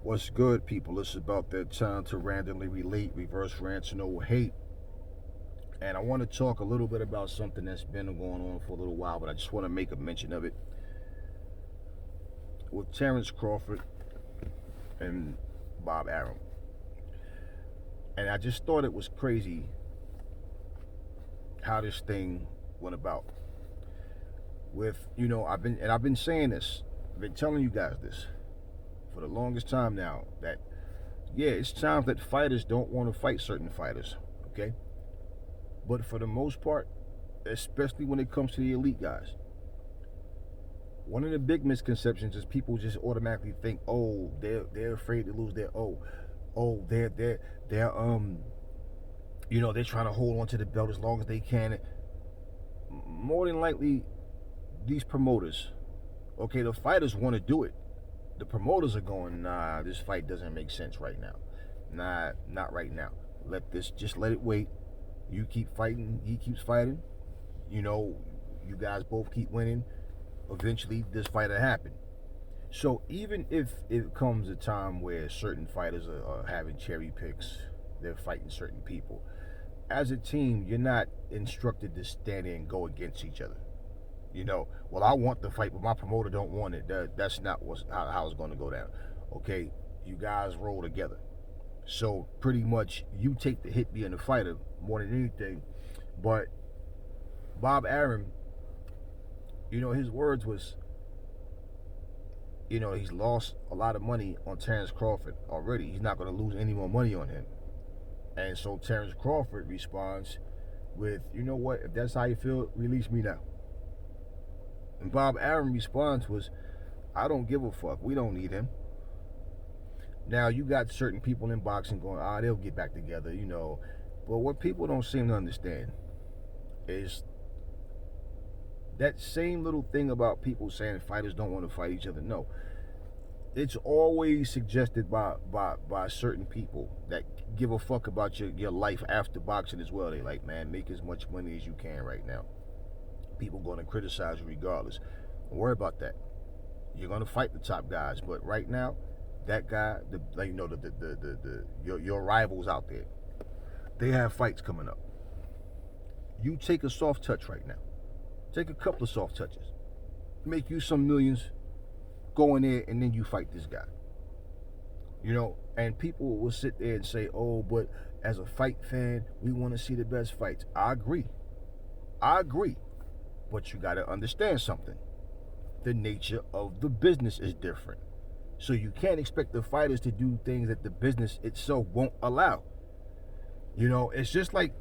What's good, people? It's about that time to randomly relate, reverse rants, no hate. And I want to talk a little bit about something that's been going on for a little while, but I just want to make a mention of it with Terrence Crawford and Bob Arum. And I just thought it was crazy how this thing went about. I've been saying this, I've been telling you guys this for the longest time now that yeah, it's times that fighters don't want to fight certain fighters, okay? But for the most part, especially when it comes to the elite guys, one of the big misconceptions is people just automatically think, oh, they're afraid to lose their they're trying to hold on to the belt as long as they can. More than likely, these promoters, okay, the fighters want to do it. The promoters are going, nah, this fight doesn't make sense right now. Nah, not right now. Just let it wait. You keep fighting, he keeps fighting. You know, you guys both keep winning. Eventually, this fight will happen. So even if it comes a time where certain fighters are having cherry picks, they're fighting certain people. As a team, you're not instructed to stand there and go against each other. Well, I want the fight, but my promoter don't want it. That's not how it's going to go down. Okay, you guys roll together. So pretty much, you take the hit being the fighter more than anything. But Bob Arum, his words was, he's lost a lot of money on Terrence Crawford already. He's not going to lose any more money on him. And so Terrence Crawford responds with, you know what, if that's how you feel, release me now. And Bob Arum response was, I don't give a fuck. We don't need him. Now, you got certain people in boxing going, they'll get back together, But what people don't seem to understand is that same little thing about people saying fighters don't want to fight each other. No. It's always suggested by certain people that give a fuck about your life after boxing as well. They like, man, make as much money as you can right now. People going to criticize you regardless. Don't worry about that. You're going to fight the top guys, but right now, that guy, your rivals out there, they have fights coming up. You take a soft touch right now. Take a couple of soft touches. Make you some millions. Go in there and then you fight this guy. And people will sit there and say, oh, but as a fight fan, we want to see the best fights. I agree. But you got to understand something. The nature of the business is different. So you can't expect the fighters to do things that the business itself won't allow. It's just like,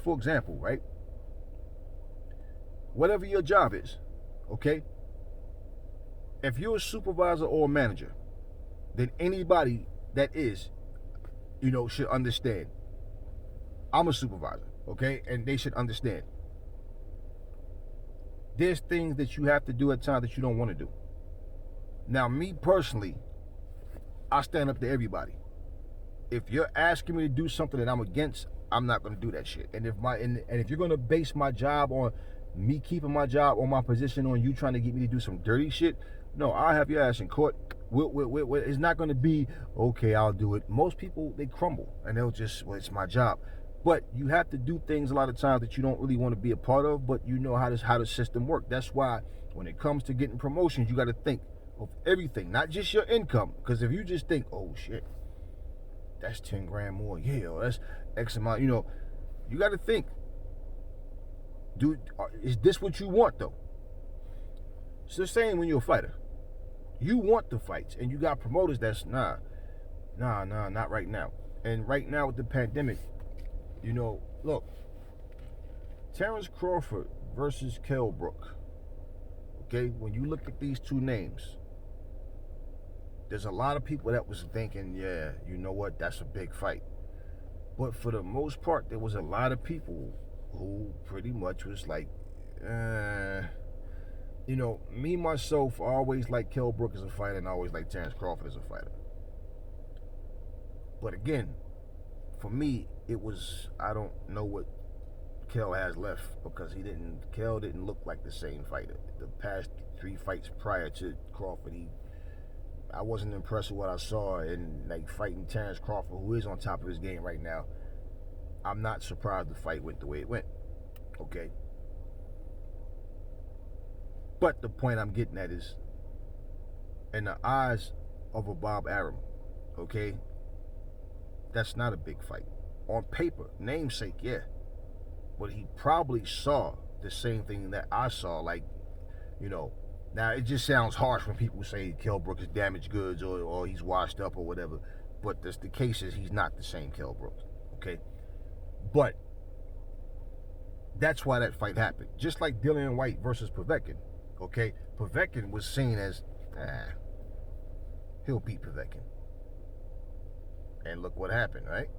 for example, right? Whatever your job is, okay? If you're a supervisor or a manager, then anybody that is, should understand. I'm a supervisor, okay? And they should understand. There's things that you have to do at times that you don't want to do. Now, me personally, I stand up to everybody. If you're asking me to do something that I'm against, I'm not going to do that shit. And if you're going to base my job on me keeping my job or my position on you trying to get me to do some dirty shit, no, I'll have your ass in court. It's not going to be, okay, I'll do it. Most people, they crumble and they'll just, well, it's my job. But you have to do things a lot of times that you don't really want to be a part of, but you know how the system works. That's why when it comes to getting promotions, you got to think of everything, not just your income. Because if you just think, oh shit, that's 10 grand more, yeah, or that's X amount, you got to think, dude, is this what you want though? It's the same when you're a fighter. You want the fights, and you got promoters that's nah, not right now. And right now with the pandemic, look, Terrence Crawford versus Kell Brook. Okay, when you look at these two names, there's a lot of people that was thinking, yeah, you know what, that's a big fight. But for the most part, there was a lot of people who pretty much was like, me, myself, I always liked Kell Brook as a fighter, and I always liked Terrence Crawford as a fighter. But again, for me, it was, I don't know what Kell has left, because Kell didn't look like the same fighter. The past 3 fights prior to Crawford, I wasn't impressed with what I saw in like fighting Terrence Crawford, who is on top of his game right now. I'm not surprised the fight went the way it went. Okay. But the point I'm getting at is, in the eyes of a Bob Arum, okay, that's not a big fight. On paper, namesake, yeah. But he probably saw the same thing that I saw, like, now it just sounds harsh when people say Kell Brooks is damaged goods or he's washed up or whatever. But the case is he's not the same Kell Brooks, okay? But that's why that fight happened. Just like Dillian White versus Povetkin, okay? Povetkin was seen as, he'll beat Povetkin. And look what happened, right?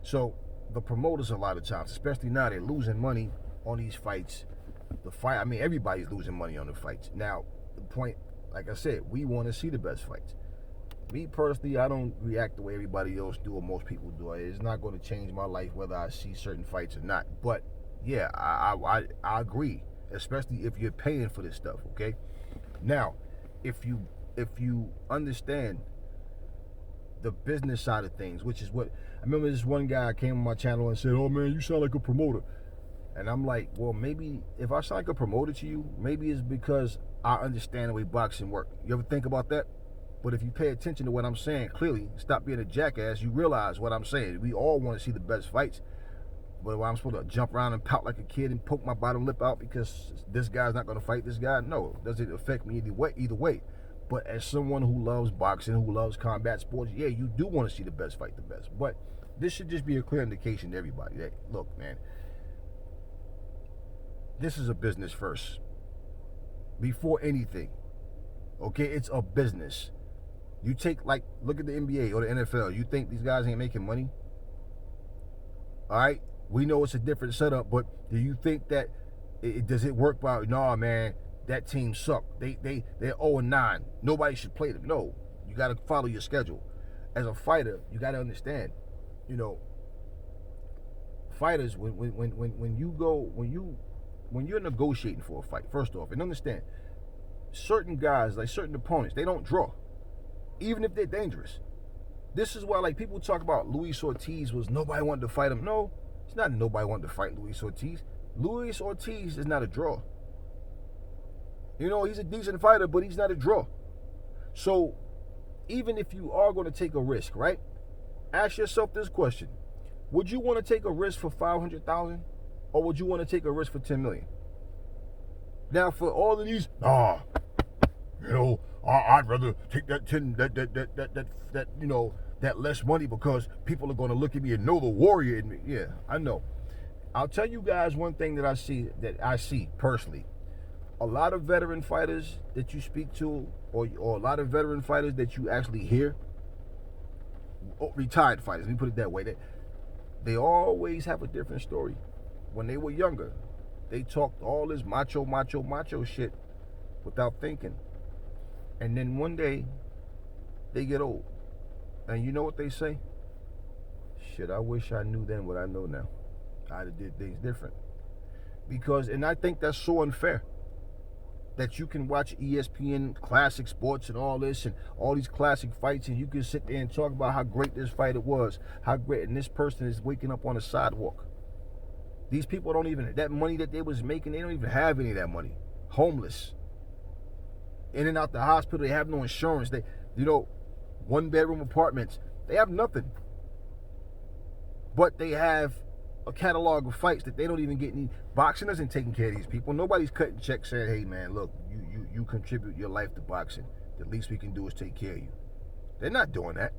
So the promoters a lot of times, especially now, they're losing money on these fights. Everybody's losing money on the fights. Now, the point, like I said, we want to see the best fights. Me personally, I don't react the way everybody else do or most people do. It's not going to change my life whether I see certain fights or not. But yeah, I agree, especially if you're paying for this stuff. Okay. Now, if you understand the business side of things, which is what I remember, this one guy came on my channel and said, "Oh man, you sound like a promoter." And I'm like, well, maybe if I sound like a promoter to you, maybe it's because I understand the way boxing works. You ever think about that? But if you pay attention to what I'm saying, clearly, stop being a jackass, you realize what I'm saying. We all want to see the best fights. But I'm supposed to jump around and pout like a kid and poke my bottom lip out because this guy's not going to fight this guy? No. Does it affect me either way? But as someone who loves boxing, who loves combat sports, yeah, you do want to see the best fight the best. But this should just be a clear indication to everybody that, look, man, this is a business first. Before anything. Okay? It's a business. You take, look at the NBA or the NFL. You think these guys ain't making money? All right? We know it's a different setup, but do you think that does it work by, nah, man, that team sucked. They're 0-9. Nobody should play them. No. You got to follow your schedule. As a fighter, you got to understand, fighters, when you're negotiating for a fight, first off, and understand, certain guys, like certain opponents, they don't draw, even if they're dangerous. This is why, people talk about Luis Ortiz was nobody wanted to fight him. No, it's not nobody wanted to fight Luis Ortiz. Luis Ortiz is not a draw. He's a decent fighter, but he's not a draw. So, even if you are going to take a risk, right? Ask yourself this question. Would you want to take a risk for $500,000? Or would you want to take a risk for $10 million? Now, for all of these, I'd rather take that that less money because people are going to look at me and know the warrior in me. Yeah, I know. I'll tell you guys one thing that I see personally. A lot of veteran fighters that you speak to, or a lot of veteran fighters that you actually hear, retired fighters, let me put it that way, they always have a different story. When they were younger, they talked all this macho shit without thinking. And then one day, they get old. And you know what they say? Shit, I wish I knew then what I know now. I'd have did things different. And I think that's so unfair. That you can watch ESPN classic sports and all this and all these classic fights, and you can sit there and talk about how great this fighter was, how great, and this person is waking up on the sidewalk. These people don't even, that money that they was making, they don't even have any of that money. Homeless. In and out the hospital, they have no insurance. They, one-bedroom apartments. They have nothing. But they have a catalog of fights that they don't even get any. Boxing isn't taking care of these people. Nobody's cutting checks saying, hey, man, look, you contribute your life to boxing. The least we can do is take care of you. They're not doing that.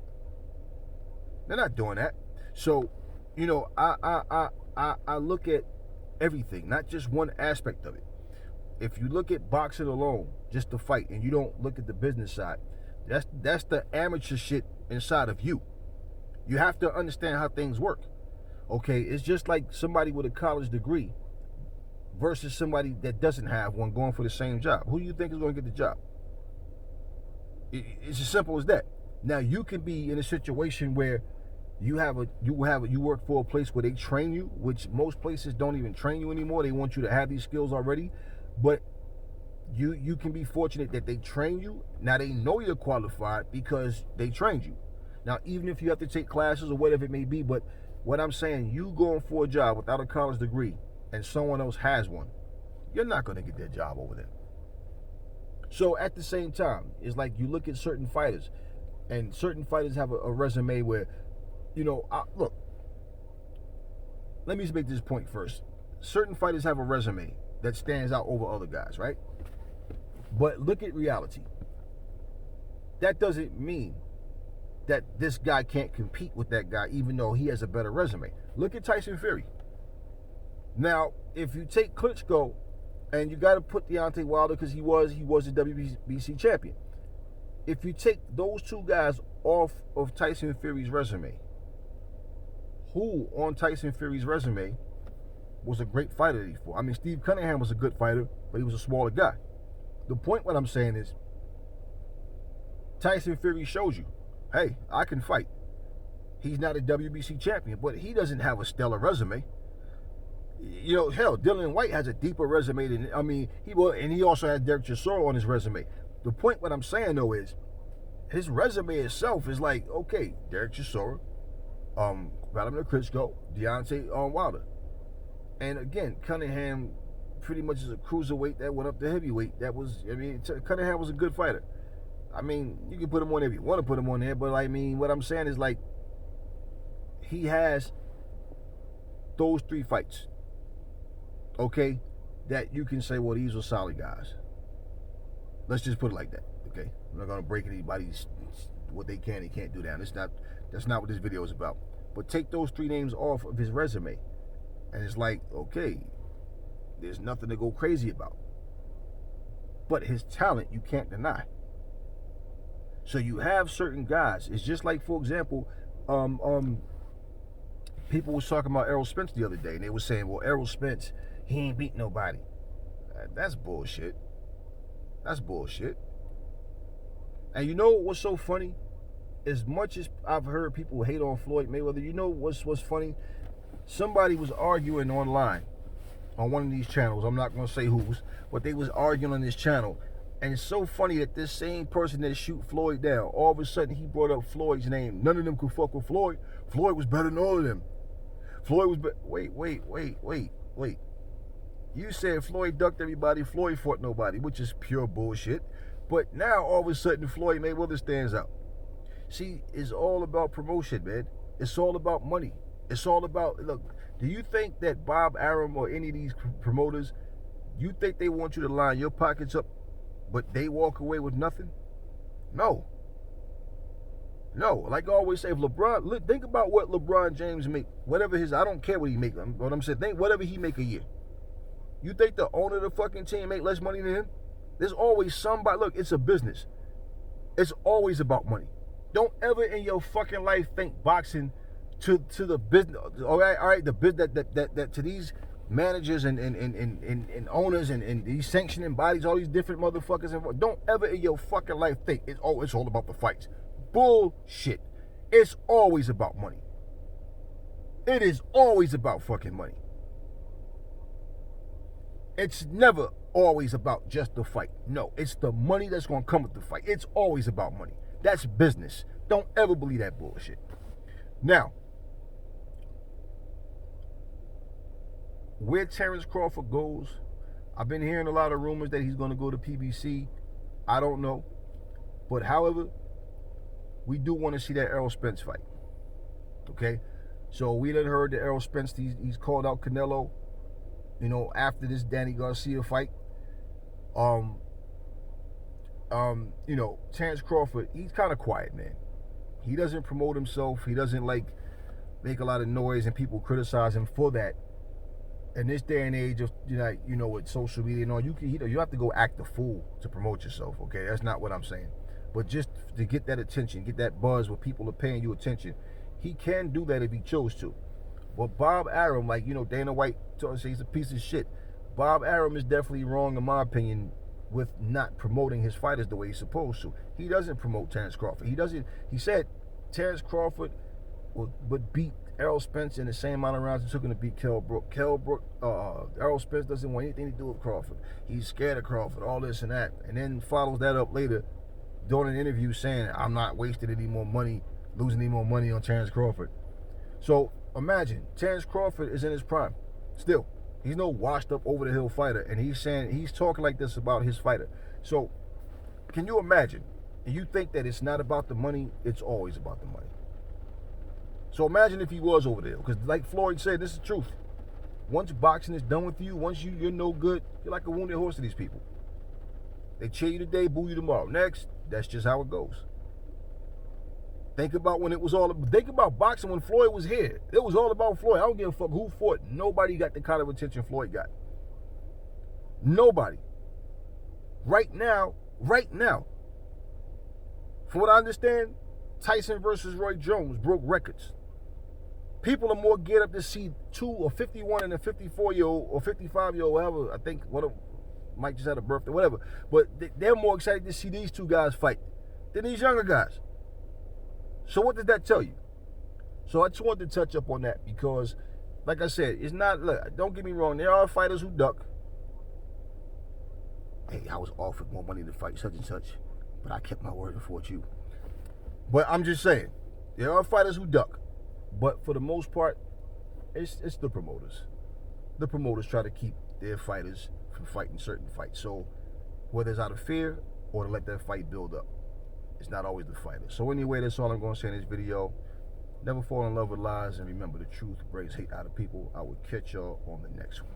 They're not doing that. So, I look at everything, not just one aspect of it. If you look at boxing alone, just the fight, and you don't look at the business side, that's the amateur shit inside of you. You have to understand how things work. Okay, it's just like somebody with a college degree versus somebody that doesn't have one going for the same job. Who do you think is going to get the job? It's as simple as that. Now, you can be in a situation where you work for a place where they train you, which most places don't even train you anymore. They want you to have these skills already. But you can be fortunate that they train you. Now they know you're qualified because they trained you. Now, even if you have to take classes or whatever it may be, but what I'm saying, you going for a job without a college degree and someone else has one, you're not going to get that job over there. So at the same time, it's like you look at certain fighters, and certain fighters have a resume where, look, let me make this point first. Certain fighters have a resume that stands out over other guys, right? But look at reality. That doesn't mean that this guy can't compete with that guy, even though he has a better resume. Look at Tyson Fury. Now, if you take Klitschko, and you got to put Deontay Wilder because he was the WBC champion. If you take those two guys off of Tyson Fury's resume, who on Tyson Fury's resume was a great fighter before? I mean, Steve Cunningham was a good fighter, but he was a smaller guy. The point what I'm saying is, Tyson Fury shows you, hey, I can fight. He's not a WBC champion, but he doesn't have a stellar resume. Hell, Dylan White has a deeper resume than, he also had Derek Chisora on his resume. The point what I'm saying, though, is his resume itself is like, okay, Derek Chisora, Vladimir Klitschko, Deontay Wilder. And again, Cunningham pretty much is a cruiserweight that went up to heavyweight. Cunningham was a good fighter. You can put him on if you want to put him on there, but what I'm saying is, like, he has those 3 fights. Okay, that you can say, well, these are solid guys. Let's just put it like that. Okay, I'm not gonna break anybody's what they can and can't do down. That's not what this video is about. But take those 3 names off of his resume, and it's like, okay, there's nothing to go crazy about. But his talent, you can't deny. So you have certain guys. It's just like, for example, people was talking about Errol Spence the other day, and they were saying, well, Errol Spence, he ain't beat nobody. That's bullshit. That's bullshit. And you know what's so funny? As much as I've heard people hate on Floyd Mayweather, you know what's funny? Somebody was arguing online on one of these channels. I'm not going to say whose, but they was arguing on this channel. And it's so funny that this same person that shoot Floyd down, all of a sudden he brought up Floyd's name. None of them could fuck with Floyd. Floyd was better than all of them. Floyd was wait. You said Floyd ducked everybody, Floyd fought nobody, which is pure bullshit. But now, all of a sudden, Floyd Mayweather stands out. See, it's all about promotion, man. It's all about money. It's all about, look, do you think that Bob Arum or any of these promoters, you think they want you to line your pockets up, but they walk away with nothing? No. Like I always say, if LeBron, think about what LeBron James make, whatever I don't care what he make, what I'm saying, think whatever he make a year. You think the owner of the fucking team make less money than him? There's always somebody, look, it's a business. It's always about money. Don't ever in your fucking life think boxing to the business, all right, the business that to these managers and owners and these sanctioning bodies, all these different motherfuckers, don't ever in your fucking life think it's all about the fights. Bullshit. It's always about money. It is always about fucking money. It's never always about just the fight. No, it's the money that's going to come with the fight. It's always about money. That's business. Don't ever believe that bullshit. Now, where Terrence Crawford goes, I've been hearing a lot of rumors that he's going to go to PBC. I don't know. But however, we do want to see that Errol Spence fight. Okay? So we done heard that Errol Spence, he's called out Canelo, after this Danny Garcia fight. Terrence Crawford, he's kind of quiet, man. He doesn't promote himself. He doesn't make a lot of noise, and people criticize him for that. In this day and age of with social media and all, you have to go act the fool to promote yourself. Okay, that's not what I'm saying. But just to get that attention, get that buzz where people are paying you attention, he can do that if he chose to. But Bob Arum, Dana White says he's a piece of shit. Bob Arum is definitely wrong, in my opinion, with not promoting his fighters the way he's supposed to. He doesn't promote Terrence Crawford. He said Terrence Crawford would beat Errol Spence in the same amount of rounds it took him to beat Kell Brook. Errol Spence doesn't want anything to do with Crawford. He's scared of Crawford, all this and that. And then follows that up later during an interview saying, I'm not wasting any more money, losing any more money on Terrence Crawford. So imagine, Terrence Crawford is in his prime. Still, he's no washed up over the hill fighter, and he's talking like this about his fighter. So can you imagine? And you think that it's not about the money, it's always about the money. So imagine if he was over there, because like Floyd said, this is the truth. Once boxing is done with you, once you're no good, you're like a wounded horse to these people. They cheer you today, boo you tomorrow. Next, that's just how it goes. Think about boxing when Floyd was here. It was all about Floyd. I don't give a fuck who fought. Nobody got the kind of attention Floyd got. Nobody. Right now, from what I understand, Tyson versus Roy Jones broke records. People are more geared up to see a 51 and a 54-year-old or 55-year-old, whatever. I think Mike just had a birthday, whatever. But they're more excited to see these two guys fight than these younger guys. So what does that tell you? So I just wanted to touch up on that because, like I said, it's not, look, don't get me wrong, there are fighters who duck. Hey, I was offered more money to fight such and such, but I kept my word and fought you. But I'm just saying, there are fighters who duck. But for the most part, it's the promoters. The promoters try to keep their fighters from fighting certain fights. So whether it's out of fear or to let that fight build up, it's not always the fighter. So anyway, that's all I'm going to say in this video. Never fall in love with lies, and remember, the truth brings hate out of people. I will catch y'all on the next one.